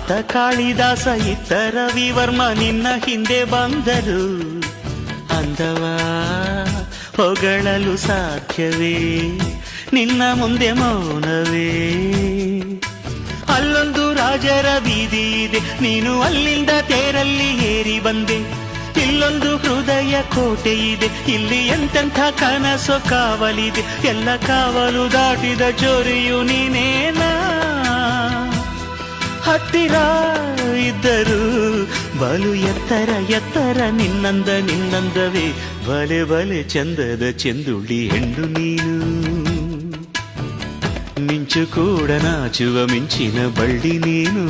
ಅತ್ತ ಕಾಳಿದಾಸ ಇತ್ತ ರವಿವರ್ಮ ನಿನ್ನ ಹಿಂದೆ ಬಂದರು. ಅಂದವ ಹೊಗಳಲು ಸಾಧ್ಯವೇ, ನಿನ್ನ ಮುಂದೆ ಮೌನವೇ. ಅಲ್ಲೊಂದು ರಾಜರ ಬೀದಿ ಇದೆ, ನೀನು ಅಲ್ಲಿಂದ ತೇರಲ್ಲಿ ಏರಿ ಬಂದೆ. ಇಲ್ಲೊಂದು ಹೃದಯ ಕೋಟೆ ಇದೆ, ಇಲ್ಲಿ ಎಂತೆಂಥ ಕನಸು ಕಾವಲಿದೆ. ಎಲ್ಲ ಕಾವಲು ದಾಟಿದ ಜೋರಿಯು ನೀನೇನಾ. ಹತ್ತಿರ ಇದ್ದರು ಬಲು ಎತ್ತರ ಎತ್ತರ ನಿನ್ನಂದವೇ. ಬಲೆ ಬಲೆ ಚಂದದ ಚೆಂದುಳ್ಳಿ ಹೆಣ್ಣು ನೀನು. ಮಿಂಚು ಕೂಡ ನಾಚುವ ಮಿಂಚಿನ ಬಳ್ಳಿ ನೀನು.